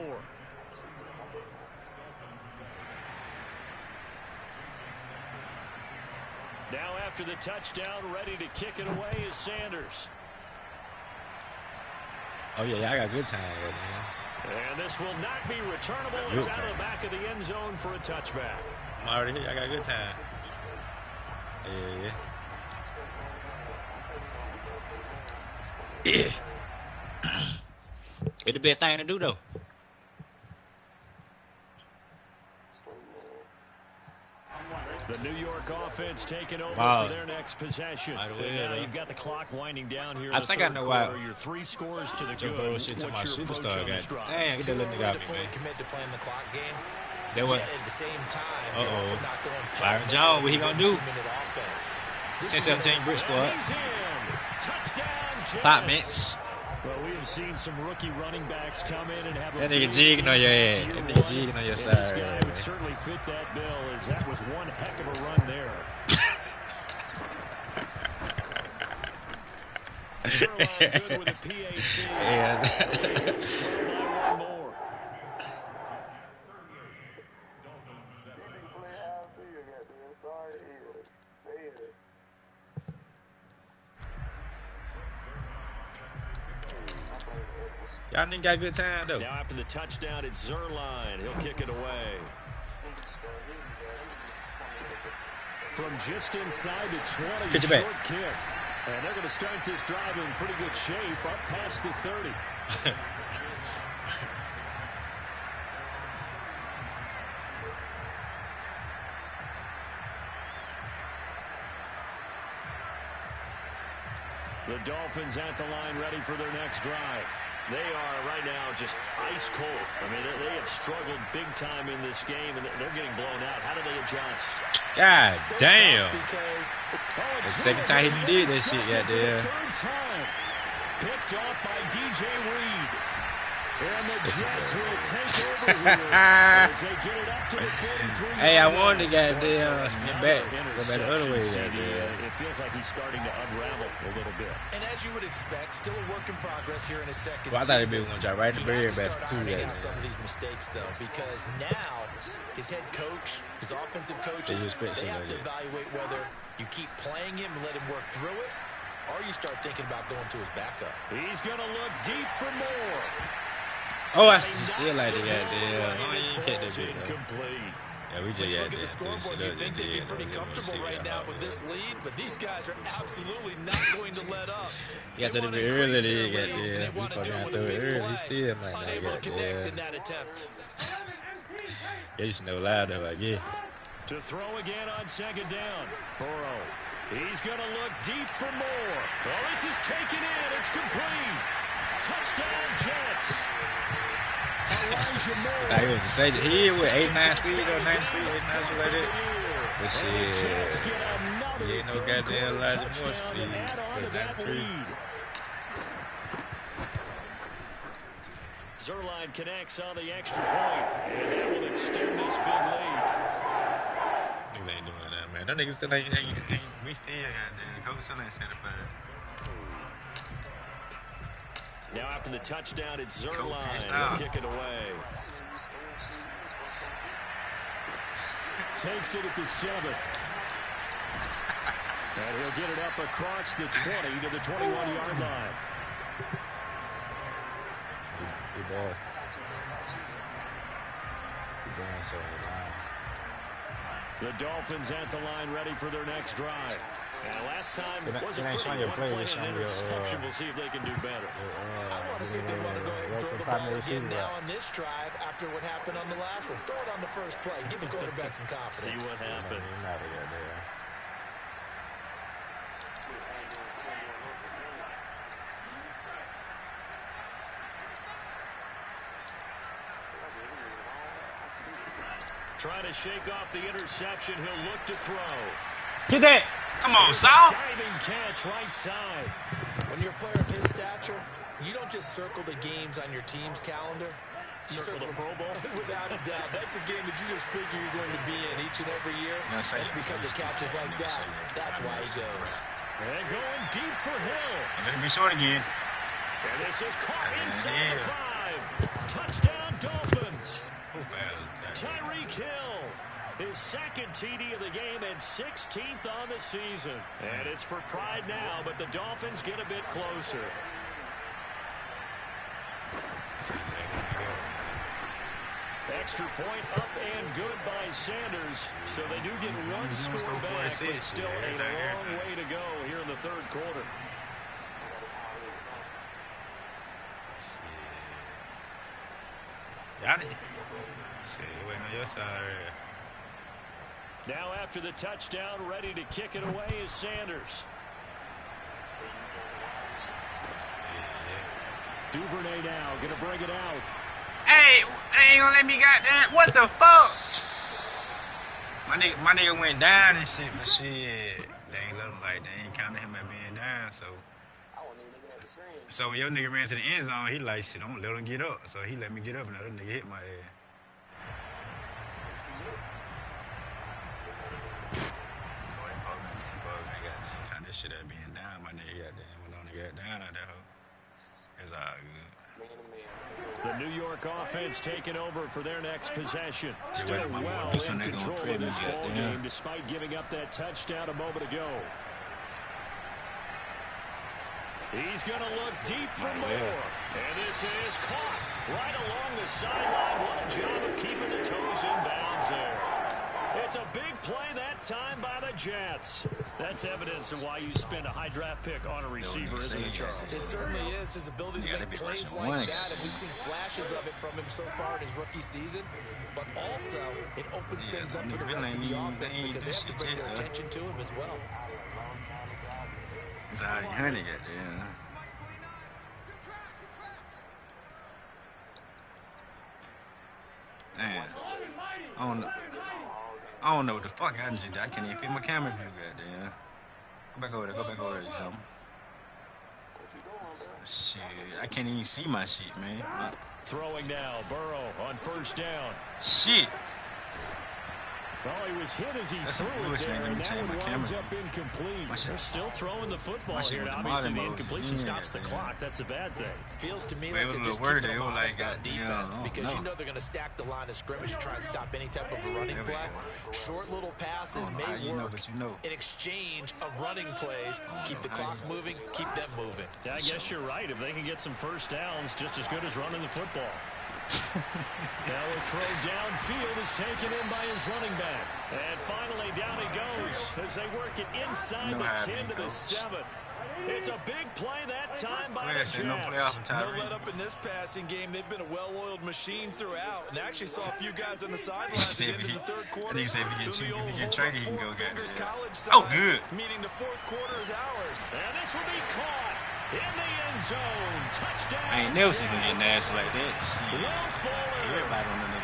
Speaker 3: Now after the touchdown, ready to kick it away is Sanders.
Speaker 1: Oh, yeah, I got good time there, man.
Speaker 3: And this will not be returnable. It's out of the back of the end zone for a touchback.
Speaker 1: I'm already here. I got a good time. Yeah. It's the best thing to do, though.
Speaker 3: The New York offense taking over for their next possession. Now you've got the clock winding down here.
Speaker 1: I think I know why.
Speaker 3: Your 3 scores to the good.
Speaker 1: What's your superstar guy? Dang, get that little nigga out of me, man.
Speaker 4: Commit to playing the clock game.
Speaker 1: That what?
Speaker 4: At the same time,
Speaker 1: Byron Jones, what he gonna do? 10-17 brick squad. Pop Mix.
Speaker 3: Well, we have seen some rookie running backs come in and have
Speaker 1: that nigga jigging on your ass. That nigga jigging on your side.
Speaker 3: This guy would certainly fit that bill, as that was one heck of a run there. Sherlock good with a PAT.
Speaker 1: Yeah.
Speaker 3: Slow by one more.
Speaker 1: Y'all nigga got a good time, though.
Speaker 3: Now after the touchdown, it's Zerline. He'll kick it away. From just inside the 20,
Speaker 1: Pitch it
Speaker 3: short
Speaker 1: back.
Speaker 3: kick. And they're going to start this drive in pretty good shape, up past the 30. The Dolphins at the line, ready for their next drive. They are right now just ice cold. I mean, they have struggled big time in this game, and they're getting blown out. How do they adjust?
Speaker 1: God damn.
Speaker 4: Because
Speaker 1: the second time he did that shit, goddamn.
Speaker 3: Third time. Picked off by DJ Reed. And the Jets will take over here as they get it up to the 43.
Speaker 1: Hey, I wanted to goddamn spin back. Go back the other way, goddamn.
Speaker 3: It feels like he's starting to unravel a little bit.
Speaker 4: And as you would expect, still a work in progress here in his second
Speaker 1: I thought he'd be
Speaker 4: season.
Speaker 1: going to drop right in the very best, too.
Speaker 4: Some of these mistakes, though, because now his head coach, his offensive coaches, they have to evaluate whether you keep playing him and let him work through it, or you start thinking about going to his backup.
Speaker 3: He's going to look deep for more.
Speaker 1: Oh, I still like the goddamn. Oh, you ain't catch that bit, though.
Speaker 3: Incomplete.
Speaker 1: Yeah, we just
Speaker 4: Look
Speaker 1: got
Speaker 4: at the scoreboard. You think they'd be pretty comfortable right now with this lead, but these guys are absolutely not going to let up.
Speaker 1: You got to be early, they goddamn. We fucking out to it early. Still might not
Speaker 4: connect in that attempt.
Speaker 1: Yeah, you should know loud though, I guess.
Speaker 3: To throw again on second down. Burrow. He's going to look deep for more. Well, this is taken in. It's complete. Touchdown, Jets. Elijah Moore.
Speaker 1: I was to say that he with 89 speed or 90 speed, 89 speed like that. But shit, he ain't no goddamn Elijah Moore speed. But 93.
Speaker 3: Zerline connects on the extra point, and that will extend this big lead.
Speaker 1: Niggas ain't doing that, man. That niggas still ain't we still goddamn. Coach still ain't certified.
Speaker 3: Now after the touchdown, it's Zerline. He'll kick it away. Takes it at the 7. And he'll get it up across the 20 to the 21-yard line.
Speaker 1: Good ball. Good ball, so line.
Speaker 3: The Dolphins at the line, ready for their next drive. And last time was a pretty one play and an interception. We'll see if they can do better.
Speaker 4: I want to see if they want to go ahead and throw the ball again now on this drive after what happened on the last one. Throw it on the first play. Give the quarterback some confidence.
Speaker 3: See what happens. Trying to shake off the interception. He'll look to throw.
Speaker 1: Get that. Come on, Saul.
Speaker 3: Diving catch right side.
Speaker 4: When you're a player of his stature, you don't just circle the games on your team's calendar. You circle the Pro Bowl. Without a doubt. That's a game that you just figure you're going to be in each and every year. That's because of catches like that. That's why he goes.
Speaker 3: And going deep for Hill.
Speaker 1: Let it be short again.
Speaker 3: And this is caught inside the 5. Touchdown, Dolphins. Tyreek Hill, his second TD of the game and 16th on the season. And it's for pride now, but the Dolphins get a bit closer. Extra point up and good by Sanders. So they do get one score back, but still a long way to go here in the third quarter.
Speaker 1: Got it. See, waiting on your side right.
Speaker 3: Now after the touchdown, ready to kick it away is Sanders. Duvernay now going to bring it out.
Speaker 1: Hey, they ain't gonna let me goddamn. What the fuck? My nigga went down and shit, but shit, they ain't let him like they ain't counting him at being down. So when your nigga ran to the end zone, he like shit. Don't let him get up. So he let me get up, and that nigga hit my ass. Boy, he pulled me, goddamn, count this shit at being down. My nigga goddamn went on and got down out that hoe. It's all good.
Speaker 3: The New York offense taking over for their next possession. Still well in control of this ball game despite giving up that touchdown a moment ago. He's going to look deep for more. And this is caught right along the sideline. What a job of keeping the toes in bounds there. It's a big play that time by the Jets. That's evidence of why you spend a high draft pick on a receiver, isn't it, Charles?
Speaker 4: It certainly is. His ability to make plays like that, and we've seen flashes of it from him so far in his rookie season. But also, it opens things up for the rest of the offense because they have to bring their attention to him as well.
Speaker 1: It's already hunting it, yeah. Man, I don't know what the fuck I did. I can't even pick my camera view, goddamn. Go back over there, something. Shit, I can't even see my shit, man.
Speaker 3: Throwing now, Burrow on first down.
Speaker 1: Shit.
Speaker 3: Well, he was hit as he threw it there, and that one winds up incomplete. They're still throwing the football here, and obviously the incompletion stops the clock. That's the bad thing.
Speaker 4: Feels to me like they're just keeping them honest on defense because you know they're going to stack the line of scrimmage and try and stop any type of a running play. Short little passes may work in exchange of running plays. Keep the clock moving, keep them moving.
Speaker 3: I guess you're right. If they can get some first downs, just as good as running the football. Now a throw downfield is taken in by his running back. And finally down he goes as they work it inside the 10 to the 7. It's a big play that time by the Jets.
Speaker 4: No let up in this passing game. They've been a well-oiled machine throughout. And actually saw a few guys on the sidelines at the end of the third quarter.
Speaker 1: If you get traded, he can go get it.
Speaker 4: Oh, good. Meaning the fourth quarter is ours.
Speaker 3: And this will be caught in the end zone. Touchdown.
Speaker 1: I ain't never seen him get nasty like that.
Speaker 3: Will Fuller,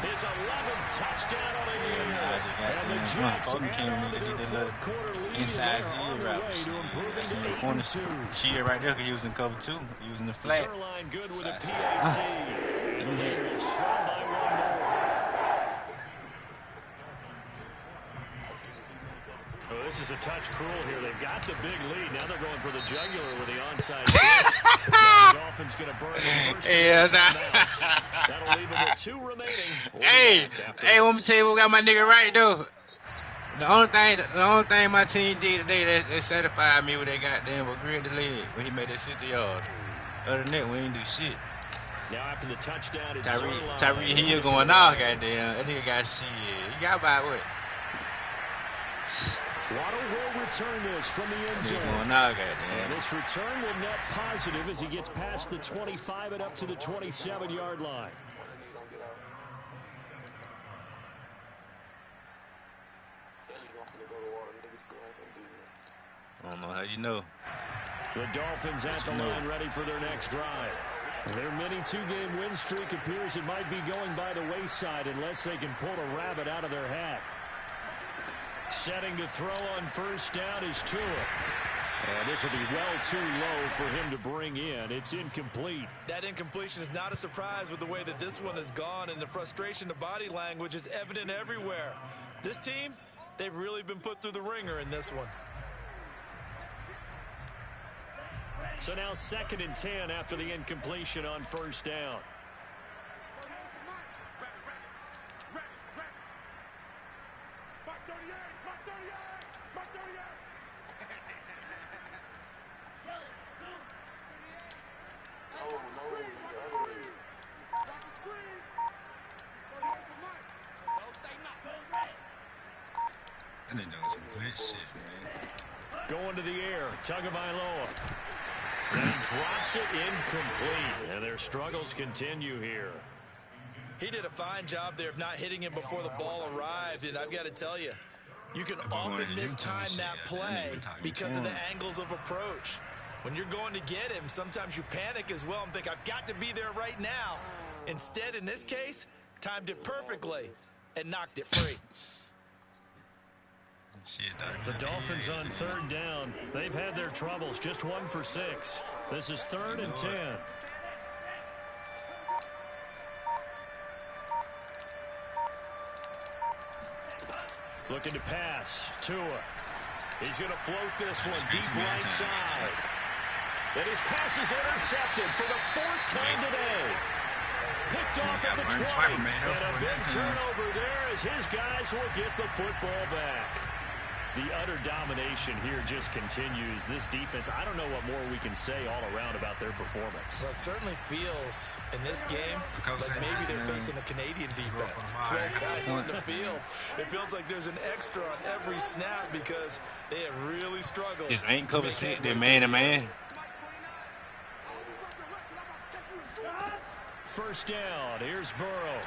Speaker 3: his 11th touchdown on the year. And the Jets add to their fourth quarter lead
Speaker 1: inside
Speaker 3: on their way to improving to 8-2.
Speaker 1: Cheer right there because he was in cover 2. Using the flat.
Speaker 3: Zerline good with a PAT. And they will swung by one more. Oh, this is a touch cruel here. They've got the big lead. Now they're going for the jugular with the onside kick. Now the Dolphins going to burn the first timeouts. That'll leave them with 2 remaining.
Speaker 1: Hey, let me tell you what got my nigga right, though. The only thing my team did today, they certified me with that goddamn grid the leg when he made that 60-yard. Other than that, we ain't do shit.
Speaker 3: Now after the touchdown, it's
Speaker 1: Tyreek Hill going off, goddamn. That nigga got shit. He got about what?
Speaker 3: Waddle will return this from the end zone. And this return will net positive as he gets past the 25 and up to the 27-yard line.
Speaker 1: I don't know how you know.
Speaker 3: The Dolphins at the line ready for their next drive. Their mini 2-game win streak appears it might be going by the wayside unless they can pull a rabbit out of their hat. Setting to throw on first down is Tua. And this will be well too low for him to bring in. It's incomplete.
Speaker 4: That incompletion is not a surprise with the way that this one has gone, and the frustration, the body language is evident everywhere. This team, they've really been put through the ringer in this one.
Speaker 3: So now 2nd and 10 after the incompletion on first down.
Speaker 1: And they doing some good shit, man.
Speaker 3: Going to the air, Tagovailoa. And drops it incomplete. And their struggles continue here.
Speaker 4: He did a fine job there of not hitting him before the ball arrived, and I've got to tell you, you can often mistime that play because of the angles of approach. When you're going to get him, sometimes you panic as well and think, I've got to be there right now. Instead, in this case, timed it perfectly and knocked it free.
Speaker 3: The Dolphins on 3rd down. They've had their troubles, just 1 for 6. This is 3rd and 10. Looking to pass. Tua. He's going to float this one deep right side. And his pass is intercepted for the 4th time today. Picked off at the 20. And a big turnover there as his guys will get the football back. The utter domination here just continues. This defense, I don't know what more we can say all around about their performance.
Speaker 4: Well, it certainly feels in this game like maybe they're facing a Canadian defense. 12 guys on the field. It feels like there's an extra on every snap because they have really struggled.
Speaker 1: This ain't cover six, they're man-to-man.
Speaker 3: First down, here's Burrow.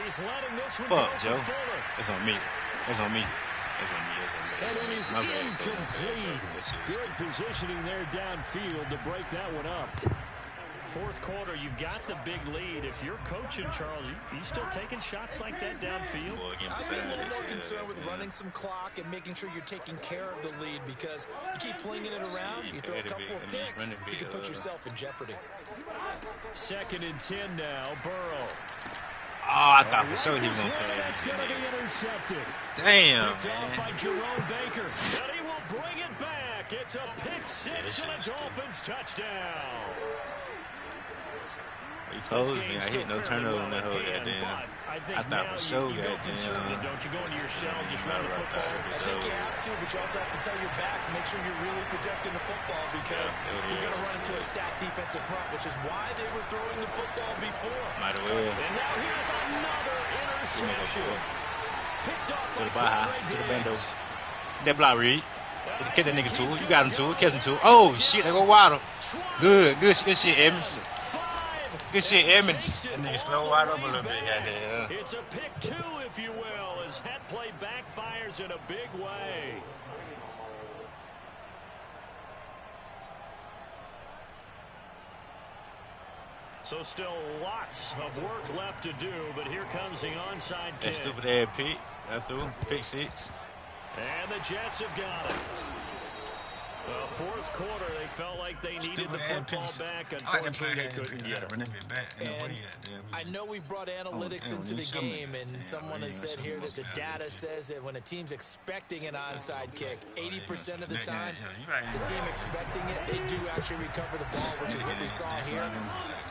Speaker 3: He's letting this one
Speaker 1: Fuck,
Speaker 3: go
Speaker 1: Joe.
Speaker 3: for Fuller.
Speaker 1: That's on me. That's on me. That's on me.
Speaker 3: And it is incomplete. Good positioning there downfield to break that one up. 4th quarter, you've got the big lead. If you're coaching, Charles, you still taking shots like that downfield?
Speaker 4: I'd be a little more concerned with running some clock and making sure you're taking care of the lead, because you keep flinging it around, you throw a couple of picks, you can put yourself in jeopardy.
Speaker 3: 2nd and 10 now, Burrow.
Speaker 1: Oh, I thought for sure he was going to play.
Speaker 3: That's going to be intercepted.
Speaker 1: Damn,
Speaker 3: Picked off by Jerome Baker. And he will bring it back. It's a pick 6 and a Dolphins touchdown.
Speaker 1: He closed me. I hit no turnover in that whole goddamn. I thought for sure, goddamn.
Speaker 3: Don't you go into your shell and just run the football?
Speaker 4: I think you have to, but you also have to tell your backs, make sure you're really protecting the football, because you're going to run into a stacked defensive front, which is why they were throwing the football before.
Speaker 1: Might as well.
Speaker 3: And now here's another interception. Picked off
Speaker 1: To the
Speaker 3: by
Speaker 1: Baja, to the bando. That block, Reed. Catch that nigga too. You got him too. Catch him too. Oh shit, they go wild. Good shit, Evans. Good shit, Evans. That nigga slow wide up a little bit, goddamn.
Speaker 3: It's a pick 2, if you will, as that play backfires in a big way. So still lots of work left to do, but here comes the onside kick.
Speaker 1: That stupid ass pick. That threw. Pick 6.
Speaker 3: And the Jets have got it. Well, 4th quarter, they felt like they needed the football back. Unfortunately, they couldn't get it.
Speaker 4: And I know we brought analytics into the game, and someone has said here that the data says that when a team's expecting an onside kick, 80% of the time, the team expecting it, they do actually recover the ball, which is what we saw here.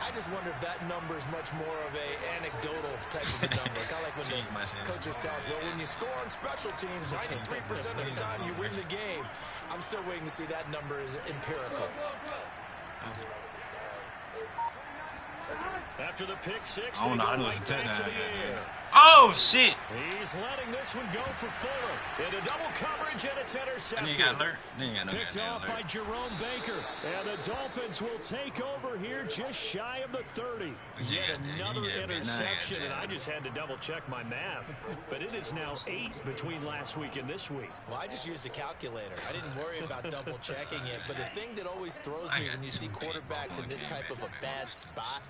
Speaker 4: I just wonder if that number is much more of a anecdotal type of a number. Kind of like when the coaches tell us, well, when you score on special teams, 93% of the time you win the game. I'm still waiting to see that number is empirical.
Speaker 3: After the pick 6,
Speaker 1: Oh,
Speaker 3: they
Speaker 1: no,
Speaker 3: go
Speaker 1: I
Speaker 3: right back to the air.
Speaker 1: Oh shit!
Speaker 3: He's letting this one go for Fuller. Into double coverage, and it's intercepted.
Speaker 1: Then you got alert. Then you got no
Speaker 3: Picked off
Speaker 1: alert.
Speaker 3: by Jerome Baker. And the Dolphins will take over here just shy of the 30. Yet another interception, and I just had to double check my math. But it is now 8 between last week and this week.
Speaker 4: Well, I just used a calculator. I didn't worry about double checking it. But the thing that always throws me when you see quarterbacks in this type of a bad spot,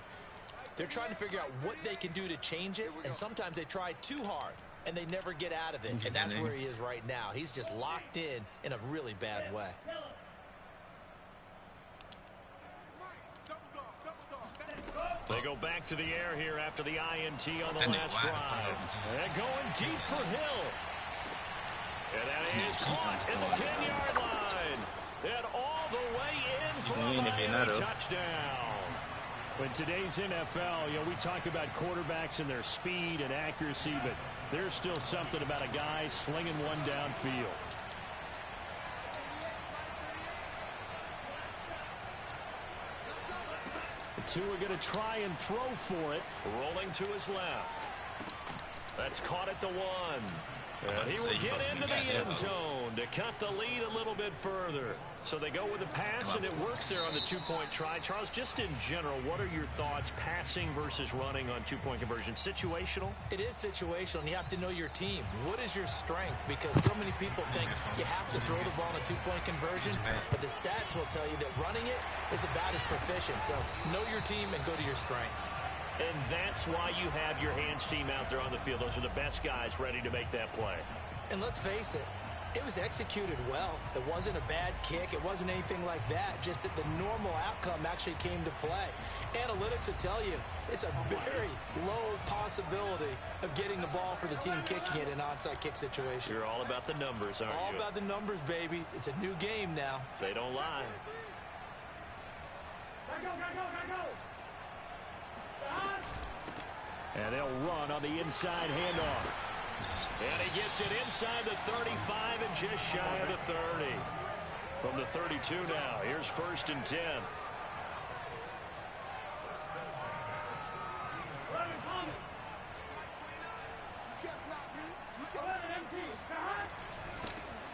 Speaker 4: they're trying to figure out what they can do to change it, and sometimes they try too hard. and they never get out of it. And that's where he is right now. He's just locked in a really bad way.
Speaker 3: They go back to the air here after the INT on the last drive. And going deep for Hill. And that is caught at the 10-yard line. And all the way in for a Miami touchdown. In today's NFL, we talk about quarterbacks and their speed and accuracy, but there's still something about a guy slinging one downfield. The two are going to try and throw for it. Rolling to his left. That's caught at the 1. And he will get into the end zone to cut the lead a little bit further. So they go with a pass, and it works there on the two-point try. Charles, just in general, what are your thoughts passing versus running on two-point conversion? Situational?
Speaker 4: It is situational, and you have to know your team. What is your strength? Because so many people think you have to throw the ball on a two-point conversion, but the stats will tell you that running it is about as proficient. So know your team and go to your strength.
Speaker 3: And that's why you have your hands team out there on the field. Those are the best guys ready to make that play.
Speaker 4: And let's face it, it was executed well. It wasn't a bad kick. It wasn't anything like that. Just that the normal outcome actually came to play. Analytics will tell you it's a very low possibility of getting the ball for the team kicking it in an onside kick situation.
Speaker 3: You're all about the numbers, aren't you?
Speaker 4: All about the numbers, baby. It's a new game now.
Speaker 3: They don't lie.
Speaker 2: Go.
Speaker 3: And they'll run on the inside handoff. And he gets it inside the 35 and just shy of the 30. From the 32 now, here's 1st and 10.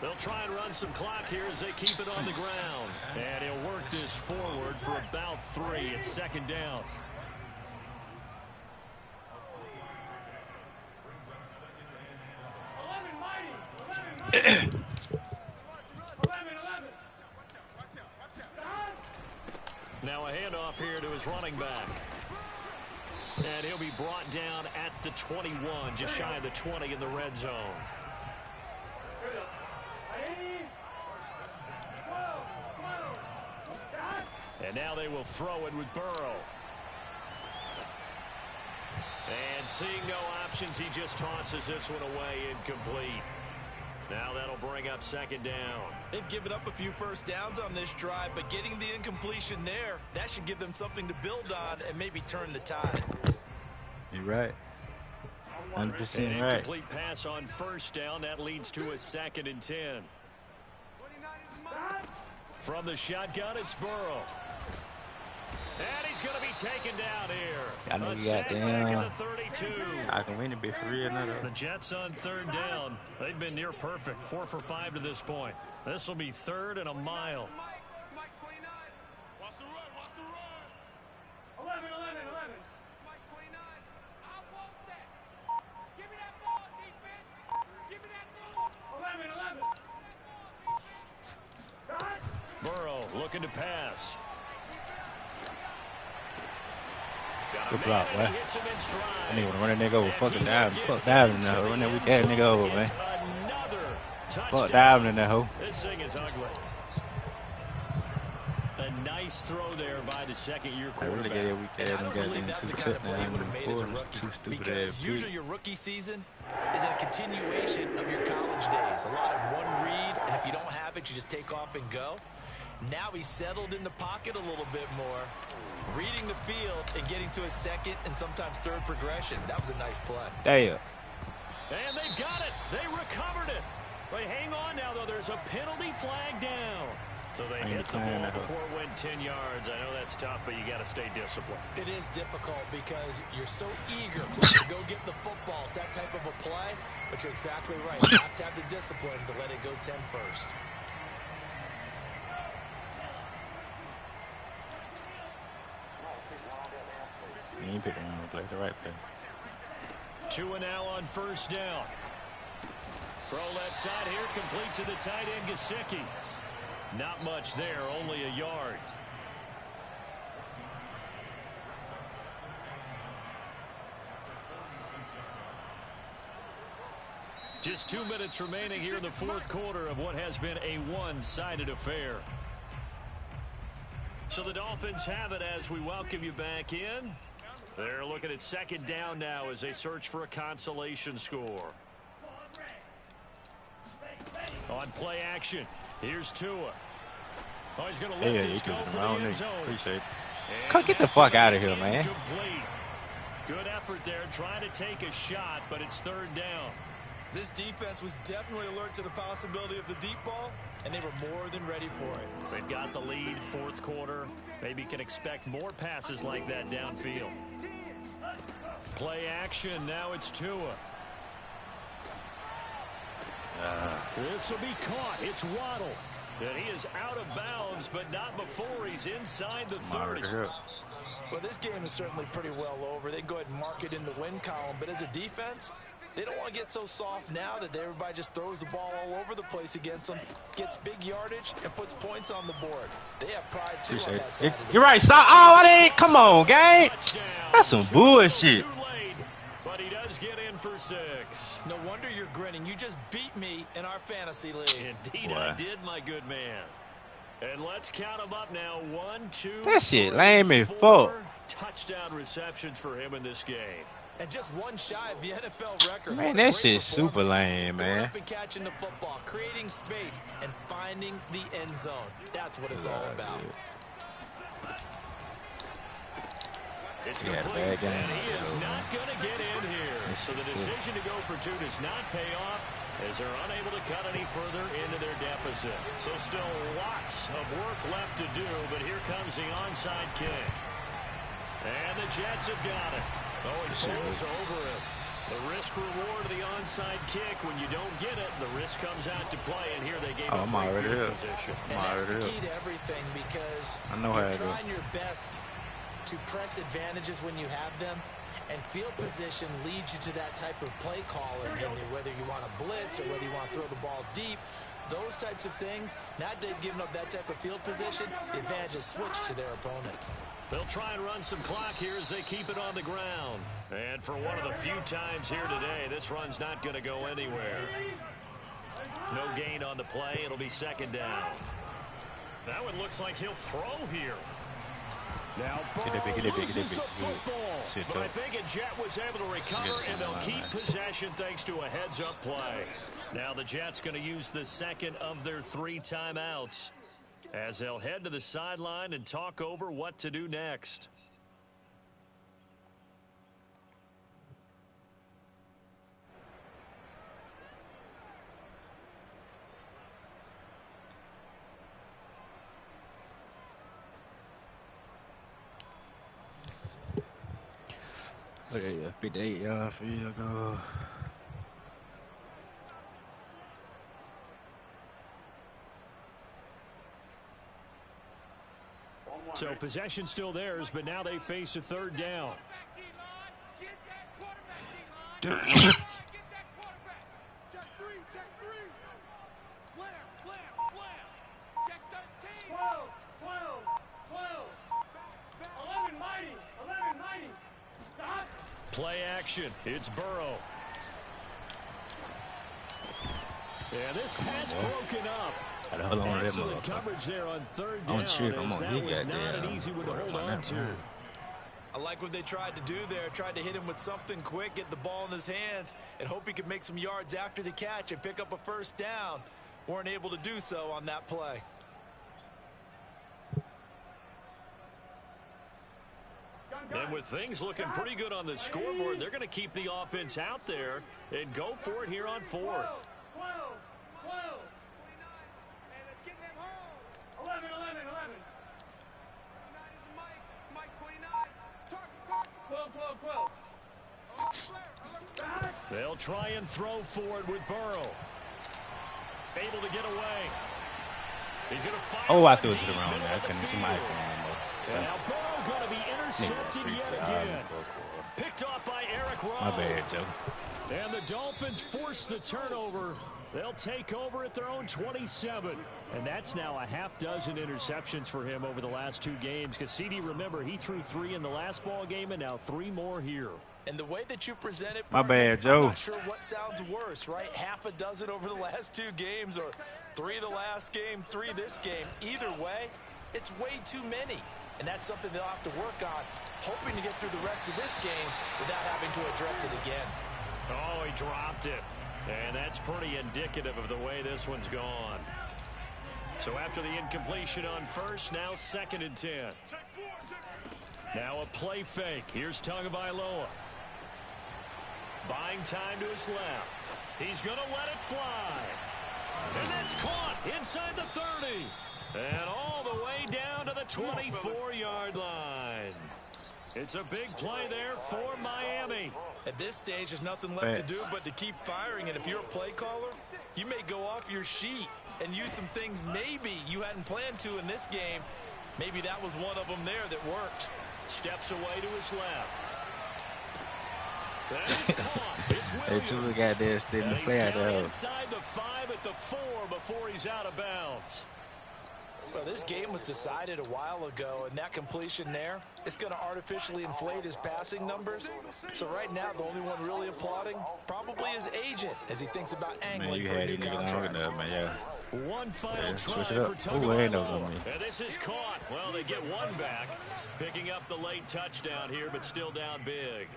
Speaker 3: They'll try and run some clock here as they keep it on the ground. And he'll work this forward for about 3. It's 2nd down. Now a handoff here to his running back. And he'll be brought down at the 21, just shy of the 20 in the red zone. And now they will throw it with Burrow. And seeing no options, he just tosses this one away incomplete. Now that'll bring up 2nd down.
Speaker 4: They've given up a few first downs on this drive, but getting the incompletion there, that should give them something to build on and maybe turn the tide.
Speaker 1: You're right. 100%
Speaker 3: An
Speaker 1: right.
Speaker 3: incomplete pass on 1st down. That leads to a 2nd and 10. From the shotgun, it's Burrow. And he's going to be taken down here.
Speaker 1: I know you got damn. I can win it, be for real now.
Speaker 3: The Jets on 3rd down. They've been near perfect. 4 for 5 to this point. This will be 3rd and a mile.
Speaker 2: Watch the run. 11. Mike 29. I want that. Give me that ball, defense. Give me that ball. 11.
Speaker 3: Burrow looking to pass.
Speaker 1: Good block, boy. I need to run that nigga over. Fucking diving. Fuck diving in that hole. Run that weak ass nigga over, man. Fuck diving in that hole.
Speaker 3: This thing is ugly. A nice throw there by the 2nd-year quarterback.
Speaker 1: I really get that weak ass nigga.
Speaker 4: I don't believe that was the kind of play he would have made as a rookie. Because usually your rookie season is a continuation of your college days. A lot of one read, and if you don't have it, you just take off and go. Now he's settled in the pocket a little bit more, reading the field and getting to his 2nd and sometimes 3rd progression. That was a nice play.
Speaker 1: Damn.
Speaker 3: And they've got it. They recovered it. But hang on now, though. There's a penalty flag down. So they hit the ball before it went 10 yards. I know that's tough, but you got to stay disciplined.
Speaker 4: It is difficult because you're so eager to go get the football. It's that type of a play, but you're exactly right. You have to have the discipline to let it go 10 first.
Speaker 1: You ain't picking one play, the right play.
Speaker 3: 2 and now on 1st down. Throw left side here, complete to the tight end, Gesicki. Not much there, only a yard. Just 2 minutes remaining here in the fourth quarter of what has been a one-sided affair. So the Dolphins have it as we welcome you back in. They're looking at second down now as they search for a consolation score. On play action, here's Tua. Oh, he's going to let this go for the end zone.
Speaker 1: Appreciate it. Come get the fuck out of here, man.
Speaker 3: Complete. Good effort there, trying to take a shot, but it's third down.
Speaker 4: This defense was definitely alert to the possibility of the deep ball, and they were more than ready for it.
Speaker 3: They've got the lead, fourth quarter. Maybe can expect more passes like that downfield. Play action, now it's Tua. This will be caught. It's Waddle. And he is out of bounds, but not before he's inside the 30.
Speaker 4: Well, this game is certainly pretty well over. They can go ahead and mark it in the win column, but as a defense, they don't want to get so soft now that everybody just throws the ball all over the place against them, gets big yardage, and puts points on the board. They have pride, too, on that side.
Speaker 1: You're right. Stop. Oh, I didn't. Come on, gang. That's some bullshit.
Speaker 3: But he does get in for 6.
Speaker 4: No wonder you're grinning. You just beat me in our fantasy league.
Speaker 3: Indeed, I did, my good man. And let's count them up now. 1, 2,
Speaker 1: that shit
Speaker 3: 3,
Speaker 1: lame as
Speaker 3: 4
Speaker 1: fuck.
Speaker 3: touchdown receptions for him in this game.
Speaker 4: And just one shy of the NFL record.
Speaker 1: Man, that shit's super lame, man.
Speaker 4: Up and catching the football, creating space, and finding the end zone. That's what it's all about.
Speaker 3: It's complete, and he is not going to get in here. So the decision to go for 2 does not pay off as they're unable to cut any further into their deficit. So still lots of work left to do, but here comes the onside kick. And the Jets have got it. Oh, he pulls over it. The risk reward of the onside kick. When you don't get it, the risk comes out to play, and here they gave up great field position.
Speaker 4: And that's the key to everything, because you're trying your best to press advantages when you have them, and field position leads you to that type of play calling, and whether you want to blitz or whether you want to throw the ball deep, those types of things. Now that they've given up that type of field position, the advantage is switched to their opponent.
Speaker 3: They'll try and run some clock here as they keep it on the ground. And for one of the few times here today, this run's not going to go anywhere. No gain on the play. It'll be second down. That one looks like he'll throw here. Now Burrow loses the football, but I think a Jet was able to recover, and they'll keep possession thanks to a heads-up play. Now the Jets going to use the second of their 3 timeouts as they'll head to the sideline and talk over what to do next.
Speaker 1: Look at you, 58-yard field goal.
Speaker 3: So possession still theirs, but now they face a third down.
Speaker 2: Get that quarterback. Check 3, check 3. Slam, slam, slam. Check 13. 12, 11 mighty, 11 mighty. Stop.
Speaker 3: Play action. It's Burrow. Yeah, this pass broken up. Excellent coverage there on third down, as that was not an easy one to hold on to.
Speaker 4: I like what they tried to do there. Tried to hit him with something quick, get the ball in his hands, and hope he could make some yards after the catch and pick up a first down. Weren't able to do so on that play.
Speaker 3: And with things looking pretty good on the scoreboard, they're going to keep the offense out there and go for it here on 4th.
Speaker 2: 12. Hey, let's get them home. 11. Mike 29. Target. 12.
Speaker 3: They'll try and throw for it with Burrow. Able to get away. He's going to fire.
Speaker 1: Oh, I threw it to the wrong guy. I couldn't see my
Speaker 3: And now Burrow going to be intercepted yet again. Picked off by Eric Rowe.
Speaker 1: My bad, Joe.
Speaker 3: And the Dolphins force the turnover. They'll take over at their own 27. And that's now a half dozen interceptions for him over the last 2 games. Because CD, remember, he threw 3 in the last ball game and now 3 more here.
Speaker 4: And the way that you present it,
Speaker 1: My bad, Joe.
Speaker 4: I'm not sure what sounds worse, right? Half a dozen over the last 2 games, or 3 the last game, 3 this game. Either way, it's way too many. And that's something they'll have to work on, hoping to get through the rest of this game without having to address it again.
Speaker 3: Oh, he dropped it. And that's pretty indicative of the way this one's gone. So after the incompletion on first, now 2nd and 10. Now a play fake. Here's Tagovailoa. Buying time to his left. He's going to let it fly. And that's caught inside the 30. And all the way down to the 24-yard line. It's a big play there for Miami.
Speaker 4: At this stage, there's nothing left to do but to keep firing. And if you're a play caller, you may go off your sheet and use some things maybe you hadn't planned to in this game. Maybe that was one of them there that worked.
Speaker 3: Steps away to his left. That is caught. It's
Speaker 1: They two got there still in the play out there.
Speaker 3: Inside the 5 at the 4 before he's out of bounds.
Speaker 4: Well, this game was decided a while ago, and that completion there, it's going to artificially inflate his passing numbers. So right now, the only one really applauding probably his agent as he thinks about angling for a new contract.
Speaker 3: One final try for
Speaker 1: Tagovailoa.
Speaker 3: And this is caught. Well, they get one back, picking up the late touchdown here, but still down big.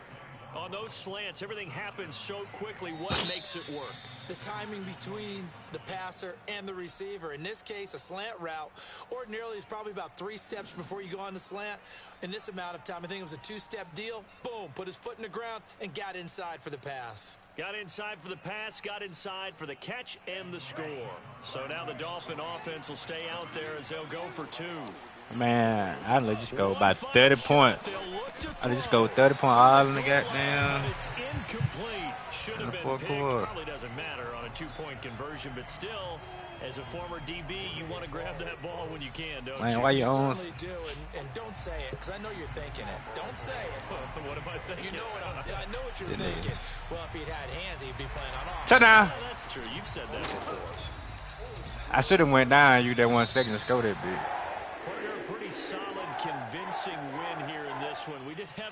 Speaker 3: On those slants, everything happens so quickly. What makes it work?
Speaker 4: The timing between the passer and the receiver. In this case, a slant route ordinarily is probably about 3 steps before you go on the slant. In this amount of time, I think it was a 2-step deal. Boom, put his foot in the ground and got inside for the pass.
Speaker 3: Got inside for the pass, got inside for the catch and the score. So now the Dolphin offense will stay out there as they'll go for 2.
Speaker 1: Man, I'd just go about 30 points. I'd just go 30 points all in the goddamn.
Speaker 3: It's incomplete. Should have been picked. Probably doesn't matter on a 2-point conversion, but still, as a former DB, you want to grab that ball when you can, don't you?
Speaker 1: Man, why you on?
Speaker 4: Certainly do, and don't say it, because I know you're thinking it. Don't say it.
Speaker 3: What am I thinking?
Speaker 4: You know what I know what you're thinking. Well, if he'd had hands, he'd be playing on offense.
Speaker 1: Touchdown.
Speaker 3: Well, that's true. You've said that before.
Speaker 1: I should have went down you that 1 second to score that big.
Speaker 3: Partner, a pretty solid, convincing win here in this one. We did have